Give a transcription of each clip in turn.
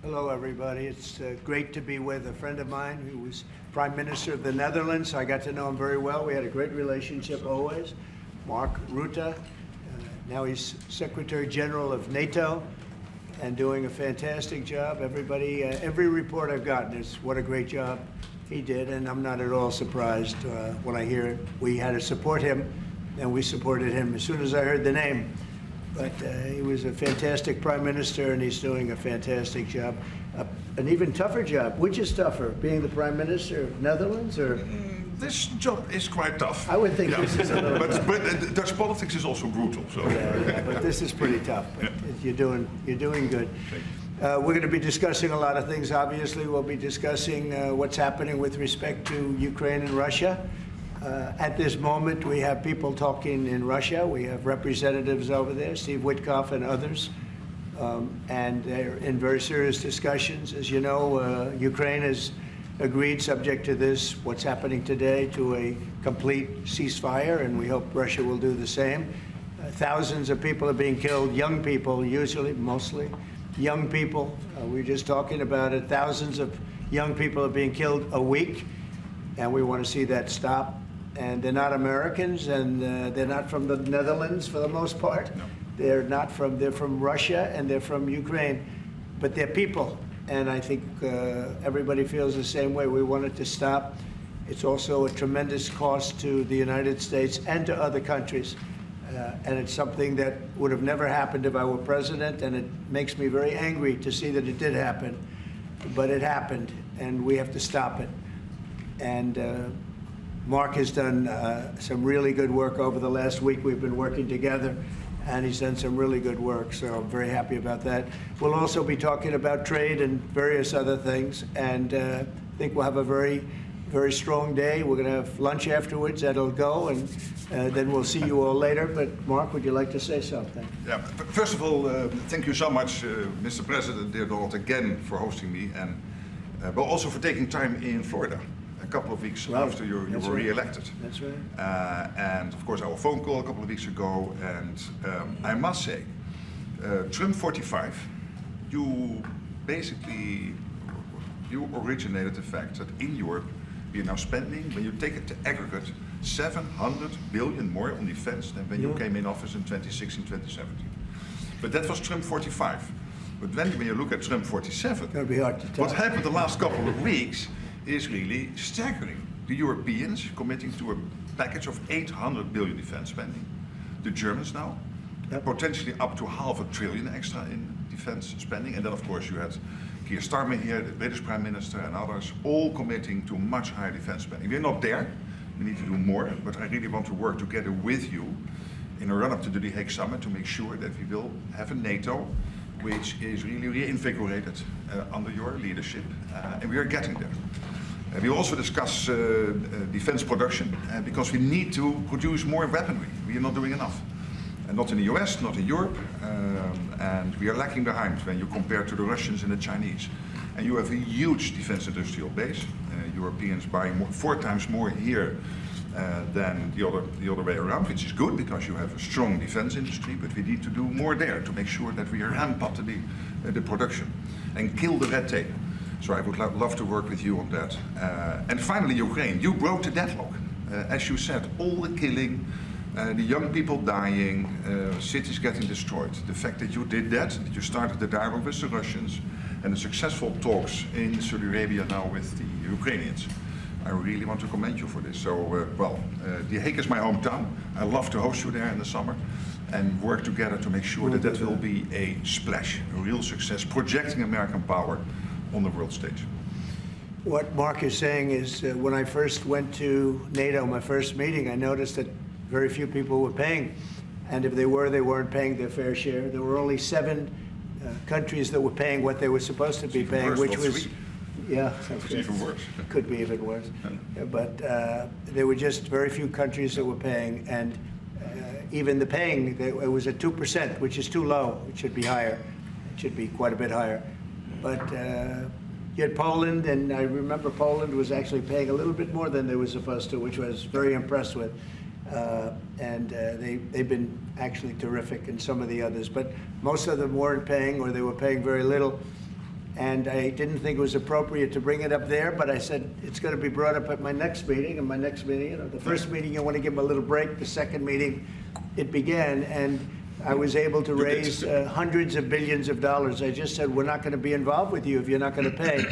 Hello, everybody. It's great to be with a friend of mine who was Prime Minister of the Netherlands. I got to know him very well. We had a great relationship always. Mark Rutte. Now he's Secretary General of NATO and doing a fantastic job. Everybody, every report I've gotten is what a great job he did, and I'm not at all surprised when I hear it. We had to support him, and we supported him as soon as I heard the name. But he was a fantastic Prime Minister, and he's doing a fantastic job. An even tougher job. Which is tougher, being the Prime Minister of Netherlands, or? This job is quite tough. I would think this is a little tough. But Dutch politics is also brutal. So. Yeah, but this is pretty tough. But you're doing good. We're going to be discussing a lot of things. Obviously, we'll be discussing what's happening with respect to Ukraine and Russia. At this moment, we have people talking in Russia. We have representatives over there, Steve Witkoff and others, and they're in very serious discussions. As you know, Ukraine has agreed, subject to this, what's happening today, to a complete ceasefire, and we hope Russia will do the same. Thousands of people are being killed, young people, usually, mostly young people. We were just talking about it. Thousands of young people are being killed a week, and we want to see that stop. And they're not Americans, and they're not from the Netherlands for the most part. No. They're from Russia, and they're from Ukraine, but they're people. And I think everybody feels the same way. We want it to stop. It's also a tremendous cost to the United States and to other countries. And it's something that would have never happened if I were president, and it makes me very angry to see that it did happen. But it happened, and we have to stop it. And Mark has done some really good work over the last week. We've been working together, and he's done some really good work, so I'm very happy about that. We'll also be talking about trade and various other things, and I think we'll have a very, very strong day. We're going to have lunch afterwards. That'll go, and then we'll see you all later. But Mark, would you like to say something? Yeah. First of all, thank you so much, Mr. President, dear Donald, again for hosting me, and but also for taking time in Florida. A couple of weeks after you were re-elected. That's right. And of course our phone call a couple of weeks ago, and I must say, Trump 45, you originated the fact that in Europe we are now spending, when you take it to aggregate, 700 billion more on defense than when you came in office in 2016, 2017. But that was Trump 45. But when you look at Trump 47, That'd be hard to tell. what happened the last couple of weeks is really staggering. The Europeans committing to a package of 800 billion defense spending. The Germans now, potentially up to $500 billion extra in defense spending. And then of course you had Keir Starmer here, the British Prime Minister, and others, all committing to much higher defense spending. We're not there, we need to do more, but I really want to work together with you in a run-up to the The Hague Summit to make sure that we will have a NATO which is really reinvigorated under your leadership, and we are getting there. We also discuss defense production, because we need to produce more weaponry. We are not doing enough. And not in the US, not in Europe, and we are lacking behind when you compare to the Russians and the Chinese. And you have a huge defense industrial base. Europeans buying 4 times more here than the other way around, which is good because you have a strong defense industry, but we need to do more there to make sure that we ramp up the production and kill the red tape. So I would love to work with you on that. And finally, Ukraine. You broke the deadlock. As you said, all the killing, the young people dying, cities getting destroyed. The fact that you did that you started the dialogue with the Russians, and the successful talks in Saudi Arabia now with the Ukrainians. I really want to commend you for this. So, The Hague is my hometown. I love to host you there in the summer and work together to make sure that will be a splash, a real success, projecting American power on the world stage. What Mark is saying is when I first went to NATO, my first meeting, I noticed that very few people were paying. And if they were, they weren't paying their fair share. There were only 7 countries that were paying what they were supposed to be paying, which was... Yeah, it's even worse. Could be even worse. Yeah, but there were just very few countries that were paying, and even the paying, it was at 2%, which is too low. It should be higher. It should be quite a bit higher. But you had Poland, and I remember Poland was actually paying a little bit more than they were supposed to, which I was very impressed with. They've been actually terrific, and some of the others. But most of them weren't paying, or they were paying very little. And I didn't think it was appropriate to bring it up there, but I said it's going to be brought up at my next meeting. And my next meeting, the first meeting, you want to give them a little break. The second meeting, it began, and I was able to raise hundreds of billions of dollars. I just said, we're not going to be involved with you if you're not going to pay.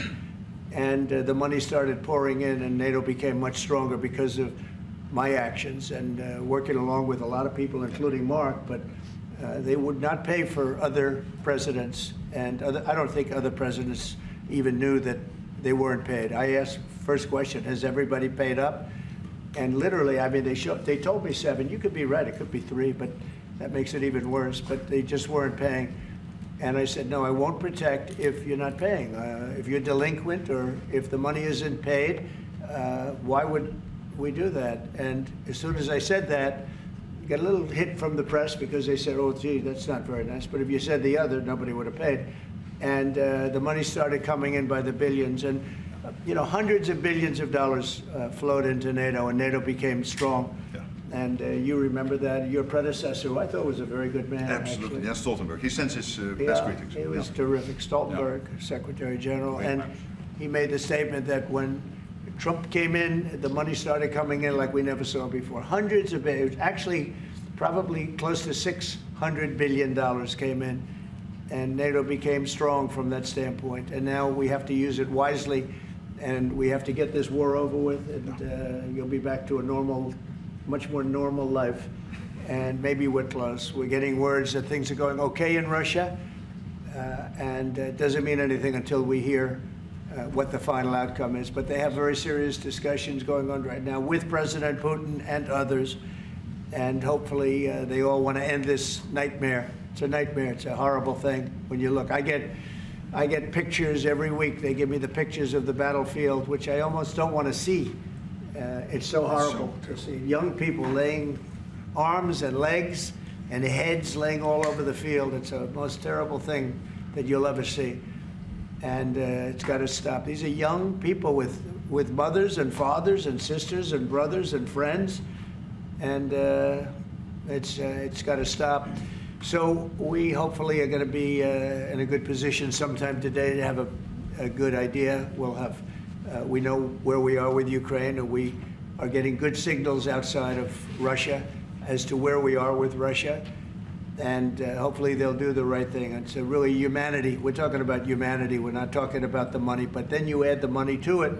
And the money started pouring in, and NATO became much stronger because of my actions and working along with a lot of people, including Mark. But they would not pay for other presidents, and I don't think other presidents even knew that they weren't paid. I asked, first question, has everybody paid up? And literally, I mean, they told me 7. You could be right, it could be 3, but that makes it even worse. But they just weren't paying. And I said, no, I won't protect if you're not paying. If you're delinquent or if the money isn't paid, why would we do that? And as soon as I said that, got a little hit from the press because they said, oh, gee, that's not very nice. But if you said the other, nobody would have paid. And the money started coming in by the billions. And, hundreds of billions of dollars flowed into NATO, and NATO became strong. Yeah. And you remember that. Your predecessor, who I thought was a very good man. Absolutely. Actually. Yeah, Stoltenberg. He sends his best greetings. He was terrific. Stoltenberg, Secretary General. And he made the statement that when Trump came in, the money started coming in like we never saw before. Hundreds of billions, actually probably close to $600 billion came in, and NATO became strong from that standpoint. And now we have to use it wisely, and we have to get this war over with, and you'll be back to a normal, much more normal life. And maybe we're close. We're getting words that things are going okay in Russia, and it doesn't mean anything until we hear what the final outcome is. But they have very serious discussions going on right now with President Putin and others. And hopefully they all want to end this nightmare. It's a nightmare. It's a horrible thing when you look. I get pictures every week. They give me the pictures of the battlefield, which I almost don't want to see. It's so horrible to see young people laying arms and legs and heads laying all over the field. It's the most terrible thing that you'll ever see. And it's got to stop. These are young people with mothers and fathers and sisters and brothers and friends, and it's got to stop. So we hopefully are going to be in a good position sometime today to have a good idea. We'll have we know where we are with Ukraine, and we are getting good signals outside of Russia as to where we are with Russia. And hopefully they'll do the right thing. It's really humanity. We're talking about humanity. We're not talking about the money. But then you add the money to it,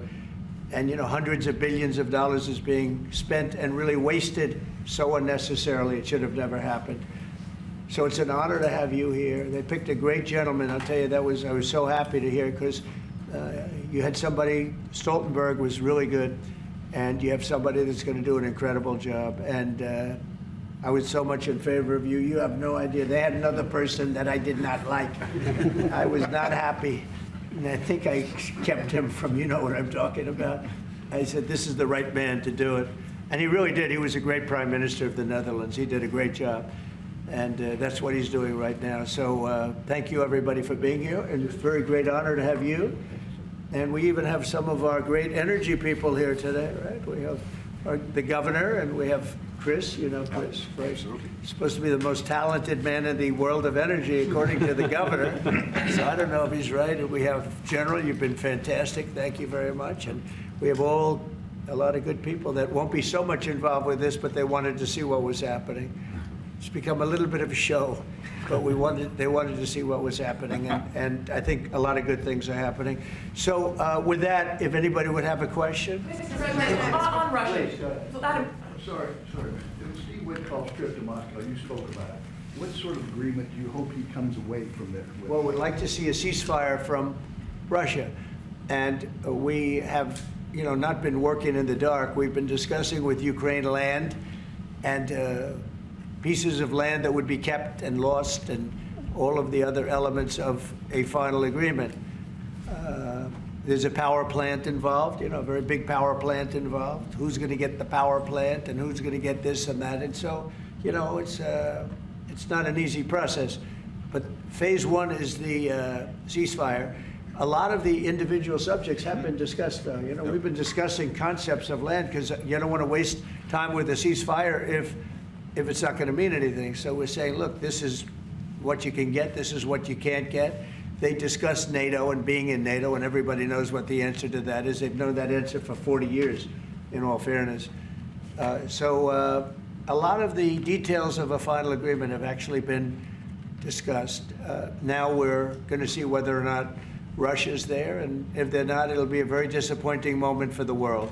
and hundreds of billions of dollars is being spent and really wasted so unnecessarily. It should have never happened. So it's an honor to have you here. They picked a great gentleman. I'll tell you, I was so happy to hear, because you had somebody. Stoltenberg was really good, and you have somebody that's going to do an incredible job. And I was so much in favor of you. You have no idea. They had another person that I did not like. I was not happy. And I think I kept him from, you know what I'm talking about. I said, this is the right man to do it. And he really did. He was a great prime minister of the Netherlands. He did a great job. And that's what he's doing right now. So thank you, everybody, for being here. And it's a very great honor to have you. And we even have some of our great energy people here today, right? We have the governor, and we have Chris, Chris, right? Absolutely. Supposed to be the most talented man in the world of energy, according to the governor. So I don't know if he's right. And we have General, you've been fantastic. Thank you very much. And we have a lot of good people that won't be so much involved with this, but they wanted to see what was happening. It's become a little bit of a show, but they wanted to see what was happening, and I think a lot of good things are happening. So with that, if anybody would have a question. Mr. President, on Russia. Please, Sorry. Steve Witkoff's trip to Moscow, you spoke about it. What sort of agreement do you hope he comes away from there with? Well, we'd like to see a ceasefire from Russia. And we have, not been working in the dark. We've been discussing with Ukraine land and pieces of land that would be kept and lost, and all of the other elements of a final agreement. There's a power plant involved, a very big power plant involved. Who's going to get the power plant, and who's going to get this and that? And so, it's not an easy process. But phase one is the ceasefire. A lot of the individual subjects have been discussed, though. We've been discussing concepts of land, because you don't want to waste time with a ceasefire if it's not going to mean anything. So we're saying, look, this is what you can get, this is what you can't get. They discussed NATO and being in NATO, and everybody knows what the answer to that is. They've known that answer for 40 years, in all fairness. A lot of the details of a final agreement have actually been discussed. Now we're going to see whether or not Russia's there, and if they're not, it'll be a very disappointing moment for the world.